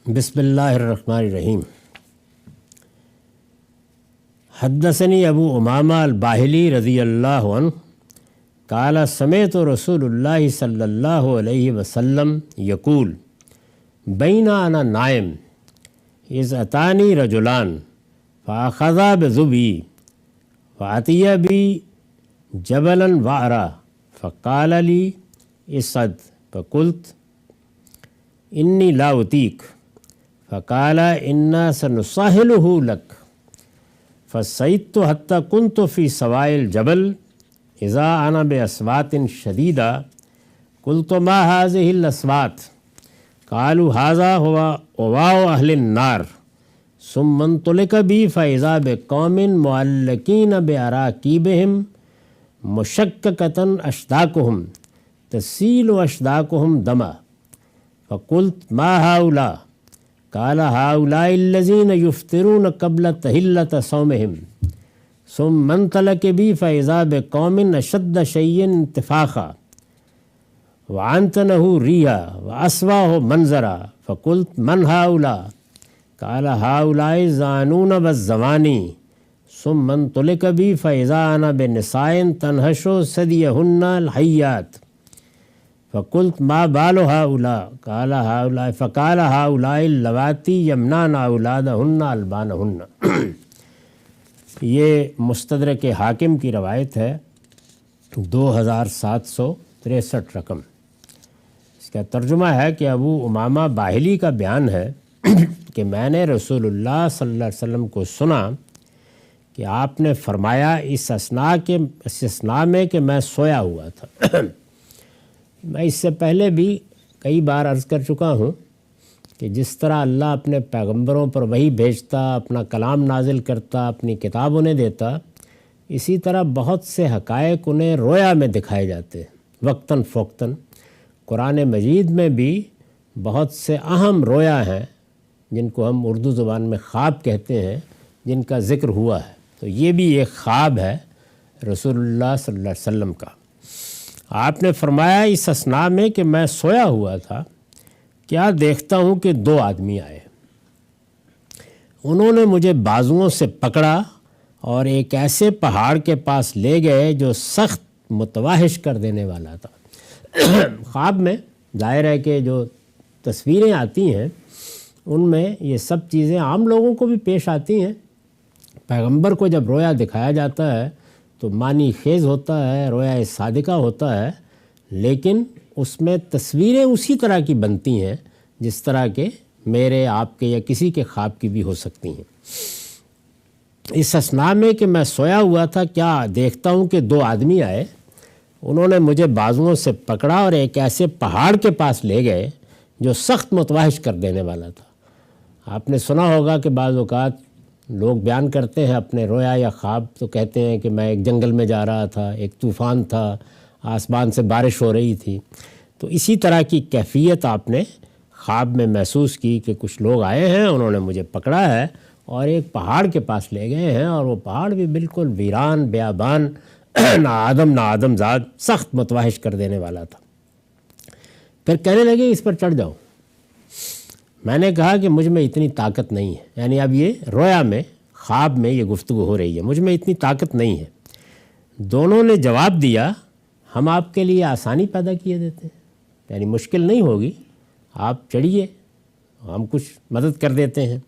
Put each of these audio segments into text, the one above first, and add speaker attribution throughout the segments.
Speaker 1: بسم اللہ الرحمن الرحیم۔ حدثنی ابو امامہ الباہلی رضی اللہ عنہ قال سمعت رسول اللہ صلی اللہ علیہ وسلم یقول بین انا نائم اذ اتانی رجلان فاخذا بذبی فاتی بی جبلا وعرا فقال لی اصعد فقلت انی لا اطیق فقال انا سنساہلہ لک فصعدت حتی کنت فی سواء الجبل اذا انا باصوات شدیدہ قلت ما هذه الاصوات قالوا هذا هو وباء اہل النار ثم انطلق بی فاذا بقوم معلقین باراکیبہم مشککۃ اشداقہم تسیل اشداقہم دما فقلت ما هؤلاء قال هؤلاء الذين يفطرون قبل تحلة صومهم ثم انطلق بي فإذا بقوم أشد شيء انتفاخا وعنتنه ريا وأسواه منظرا فقلت من هؤلاء قال هؤلاء الزانون والزواني ثم انطلق بي فإذا أنا بنساء تنهش ثديهن الحيات فقلت ما بال هؤلاء قال هؤلاء فقال هؤلاء اللواتی یمنان اولادهن البانهن۔ یہ مستدرک حاکم کی روایت ہے 2763 رقم۔ اس کا ترجمہ ہے کہ ابو امامہ باہلی کا بیان ہے کہ میں نے رسول اللہ صلی اللہ علیہ وسلم کو سنا کہ آپ نے فرمایا اس اثناء میں کہ میں سویا ہوا تھا۔ میں اس سے پہلے بھی کئی بار عرض کر چکا ہوں کہ جس طرح اللہ اپنے پیغمبروں پر وحی بھیجتا، اپنا کلام نازل کرتا، اپنی کتاب انہیں دیتا، اسی طرح بہت سے حقائق انہیں رویا میں دکھائے جاتے ہیں وقتاً فوقتاً۔ قرآن مجید میں بھی بہت سے اہم رویا ہیں جن کو ہم اردو زبان میں خواب کہتے ہیں، جن کا ذکر ہوا ہے۔ تو یہ بھی ایک خواب ہے رسول اللہ صلی اللہ علیہ وسلم کا۔ آپ نے فرمایا اس اثناء میں کہ میں سویا ہوا تھا، کیا دیکھتا ہوں کہ دو آدمی آئے، انہوں نے مجھے بازوؤں سے پکڑا اور ایک ایسے پہاڑ کے پاس لے گئے جو سخت متوحش کر دینے والا تھا۔ خواب میں ظاہر ہے کہ جو تصویریں آتی ہیں ان میں یہ سب چیزیں عام لوگوں کو بھی پیش آتی ہیں۔ پیغمبر کو جب رویا دکھایا جاتا ہے تو معنی خیز ہوتا ہے، رویا صادقہ ہوتا ہے، لیکن اس میں تصویریں اسی طرح کی بنتی ہیں جس طرح کے میرے، آپ کے یا کسی کے خواب کی بھی ہو سکتی ہیں۔ اس اثناء میں کہ میں سویا ہوا تھا، کیا دیکھتا ہوں کہ دو آدمی آئے، انہوں نے مجھے بازوؤں سے پکڑا اور ایک ایسے پہاڑ کے پاس لے گئے جو سخت متوحش کر دینے والا تھا۔ آپ نے سنا ہوگا کہ بعض اوقات لوگ بیان کرتے ہیں اپنے رویا یا خواب، تو کہتے ہیں کہ میں ایک جنگل میں جا رہا تھا، ایک طوفان تھا، آسمان سے بارش ہو رہی تھی۔ تو اسی طرح کی کیفیت آپ نے خواب میں محسوس کی کہ کچھ لوگ آئے ہیں، انہوں نے مجھے پکڑا ہے اور ایک پہاڑ کے پاس لے گئے ہیں، اور وہ پہاڑ بھی بالکل ویران بیابان، نہ آدم زاد، سخت متوحش کر دینے والا تھا۔ پھر کہنے لگے اس پر چڑھ جاؤ۔ میں نے کہا کہ مجھ میں اتنی طاقت نہیں ہے، یعنی اب یہ رویا میں، خواب میں یہ گفتگو ہو رہی ہے، مجھ میں اتنی طاقت نہیں ہے۔ دونوں نے جواب دیا ہم آپ کے لیے آسانی پیدا کیے دیتے ہیں، یعنی مشکل نہیں ہوگی، آپ چڑھیے، ہم کچھ مدد کر دیتے ہیں۔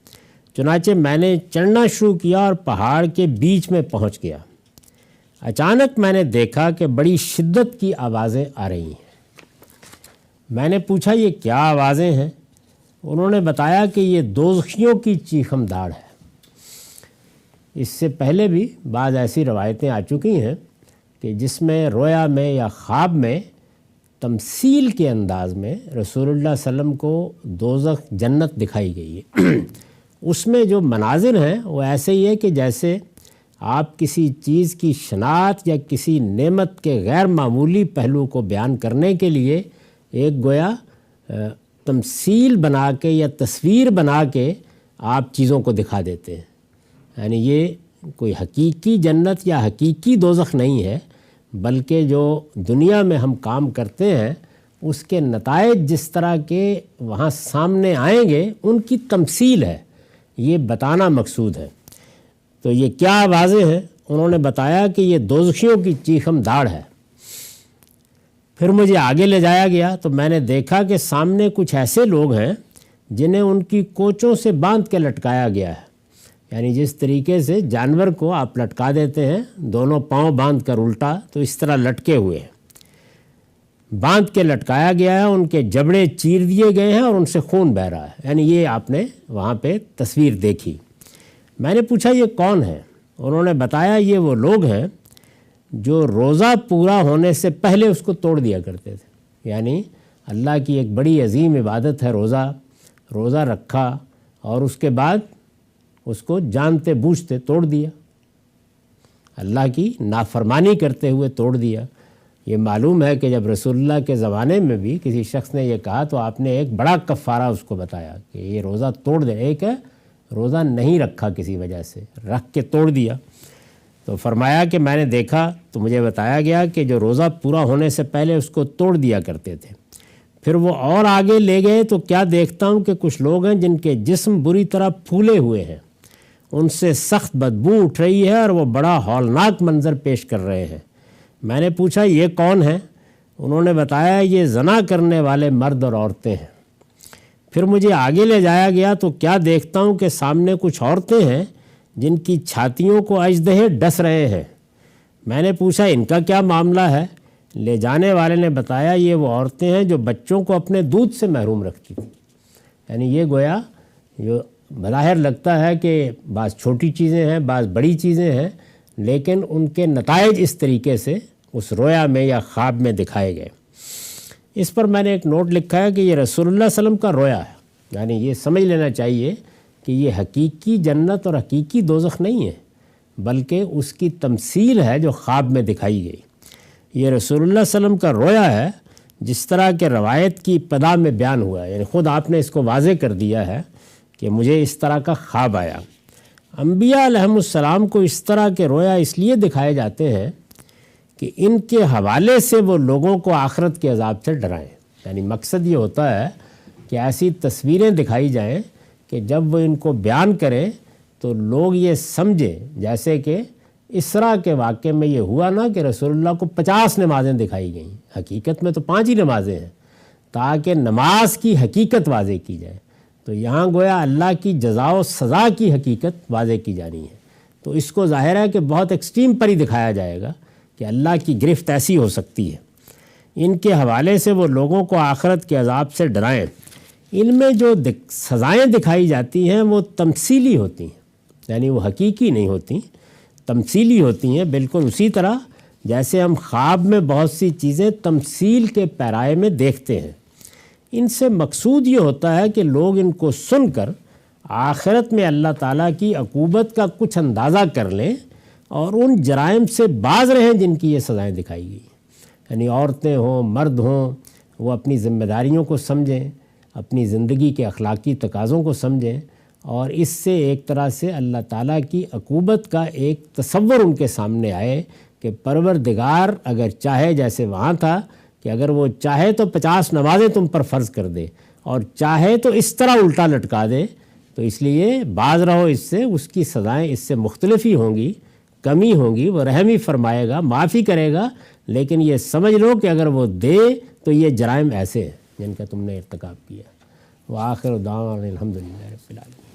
Speaker 1: چنانچہ میں نے چڑھنا شروع کیا اور پہاڑ کے بیچ میں پہنچ گیا۔ اچانک میں نے دیکھا کہ بڑی شدت کی آوازیں آ رہی ہیں۔ میں نے پوچھا یہ کیا آوازیں ہیں؟ انہوں نے بتایا کہ یہ دوزخیوں کی چیخم داڑ ہے۔ اس سے پہلے بھی بعض ایسی روایتیں آ چکی ہیں کہ جس میں رویا میں یا خواب میں تمثیل کے انداز میں رسول اللہ صلی اللہ علیہ وسلم کو دوزخ جنت دکھائی گئی ہے۔ اس میں جو مناظر ہیں وہ ایسے ہی ہے کہ جیسے آپ کسی چیز کی شناخت یا کسی نعمت کے غیر معمولی پہلو کو بیان کرنے کے لیے ایک گویا تمثیل بنا کے یا تصویر بنا کے آپ چیزوں کو دکھا دیتے ہیں۔ یعنی یہ کوئی حقیقی جنت یا حقیقی دوزخ نہیں ہے، بلکہ جو دنیا میں ہم کام کرتے ہیں اس کے نتائج جس طرح کے وہاں سامنے آئیں گے ان کی تمثیل ہے، یہ بتانا مقصود ہے۔ تو یہ کیا واضح ہے؟ انہوں نے بتایا کہ یہ دوزخیوں کی چیخم داڑ ہے۔ پھر مجھے آگے لے جایا گیا تو میں نے دیکھا کہ سامنے کچھ ایسے لوگ ہیں جنہیں ان کی کوچوں سے باندھ کے لٹکایا گیا ہے، یعنی جس طریقے سے جانور کو آپ لٹکا دیتے ہیں دونوں پاؤں باندھ کر الٹا، تو اس طرح لٹکے ہوئے ہیں، باندھ کے لٹکایا گیا ہے، ان کے جبڑے چیر دیے گئے ہیں اور ان سے خون بہہ رہا ہے۔ یعنی یہ آپ نے وہاں پہ تصویر دیکھی۔ میں نے پوچھا یہ کون ہے؟ انہوں نے بتایا یہ وہ لوگ ہیں جو روزہ پورا ہونے سے پہلے اس کو توڑ دیا کرتے تھے۔ یعنی اللہ کی ایک بڑی عظیم عبادت ہے روزہ رکھا اور اس کے بعد اس کو جانتے بوجھتے توڑ دیا، اللہ کی نافرمانی کرتے ہوئے توڑ دیا۔ یہ معلوم ہے کہ جب رسول اللہ کے زمانے میں بھی کسی شخص نے یہ کہا تو آپ نے ایک بڑا کفارہ اس کو بتایا کہ یہ روزہ توڑ دے۔ ایک ہے روزہ نہیں رکھا کسی وجہ سے، رکھ کے توڑ دیا۔ تو فرمایا کہ میں نے دیکھا تو مجھے بتایا گیا کہ جو روزہ پورا ہونے سے پہلے اس کو توڑ دیا کرتے تھے۔ پھر وہ اور آگے لے گئے تو کیا دیکھتا ہوں کہ کچھ لوگ ہیں جن کے جسم بری طرح پھولے ہوئے ہیں، ان سے سخت بدبو اٹھ رہی ہے اور وہ بڑا ہولناک منظر پیش کر رہے ہیں۔ میں نے پوچھا یہ کون ہیں؟ انہوں نے بتایا یہ زنا کرنے والے مرد اور عورتیں ہیں۔ پھر مجھے آگے لے جایا گیا تو کیا دیکھتا ہوں کہ سامنے کچھ عورتیں ہیں جن کی چھاتیوں کو اژدہے ڈس رہے ہیں۔ میں نے پوچھا ان کا کیا معاملہ ہے؟ لے جانے والے نے بتایا یہ وہ عورتیں ہیں جو بچوں کو اپنے دودھ سے محروم رکھتی تھیں۔ یعنی یہ گویا جو بظاہر لگتا ہے کہ بعض چھوٹی چیزیں ہیں بعض بڑی چیزیں ہیں، لیکن ان کے نتائج اس طریقے سے اس رویا میں یا خواب میں دکھائے گئے۔ اس پر میں نے ایک نوٹ لکھا ہے کہ یہ رسول اللہ صلی اللہ علیہ وسلم کا رویا ہے، یعنی یہ سمجھ لینا چاہیے کہ یہ حقیقی جنت اور حقیقی دوزخ نہیں ہے، بلکہ اس کی تمثیل ہے جو خواب میں دکھائی گئی۔ یہ رسول اللہ صلی اللہ علیہ وسلم کا رویا ہے جس طرح کہ روایت کی ابتدا میں بیان ہوا ہے، یعنی خود آپ نے اس کو واضح کر دیا ہے کہ مجھے اس طرح کا خواب آیا۔ انبیاء علیہم السلام کو اس طرح کے رویا اس لیے دکھائے جاتے ہیں کہ ان کے حوالے سے وہ لوگوں کو آخرت کے عذاب سے ڈرائیں۔ یعنی مقصد یہ ہوتا ہے کہ ایسی تصویریں دکھائی جائیں کہ جب وہ ان کو بیان کریں تو لوگ یہ سمجھیں، جیسے کہ اسراء کے واقعے میں یہ ہوا نا کہ رسول اللہ کو 50 نمازیں دکھائی گئیں، حقیقت میں تو 5 ہی نمازیں ہیں، تاکہ نماز کی حقیقت واضح کی جائے۔ تو یہاں گویا اللہ کی جزا و سزا کی حقیقت واضح کی جانی ہے، تو اس کو ظاہر ہے کہ بہت ایکسٹریم پر ہی دکھایا جائے گا کہ اللہ کی گرفت ایسی ہو سکتی ہے۔ ان کے حوالے سے وہ لوگوں کو آخرت کے عذاب سے ڈرائیں۔ ان میں جو سزائیں دکھائی جاتی ہیں وہ تمثیلی ہوتی ہیں، یعنی وہ حقیقی نہیں ہوتی، تمثیلی ہوتی ہیں، بالکل اسی طرح جیسے ہم خواب میں بہت سی چیزیں تمثیل کے پیرائے میں دیکھتے ہیں۔ ان سے مقصود یہ ہوتا ہے کہ لوگ ان کو سن کر آخرت میں اللہ تعالیٰ کی عقوبت کا کچھ اندازہ کر لیں اور ان جرائم سے باز رہیں جن کی یہ سزائیں دکھائی گئی۔ یعنی عورتیں ہوں مرد ہوں، وہ اپنی ذمہ داریوں کو سمجھیں، اپنی زندگی کے اخلاقی تقاضوں کو سمجھیں، اور اس سے ایک طرح سے اللہ تعالیٰ کی عقوبت کا ایک تصور ان کے سامنے آئے کہ پروردگار اگر چاہے، جیسے وہاں تھا کہ اگر وہ چاہے تو 50 نمازیں تم پر فرض کر دے اور چاہے تو اس طرح الٹا لٹکا دے، تو اس لیے باز رہو اس سے، اس کی سزائیں اس سے مختلف ہی ہوں گی، کمی ہوگی، وہ رحم ہی فرمائے گا، معافی کرے گا، لیکن یہ سمجھ لو کہ اگر وہ دے تو یہ جرائم ایسے ہیں جن کا تم نے ارتکاب کیا۔ وآخر دعوانا الحمدللہ رب العالمین۔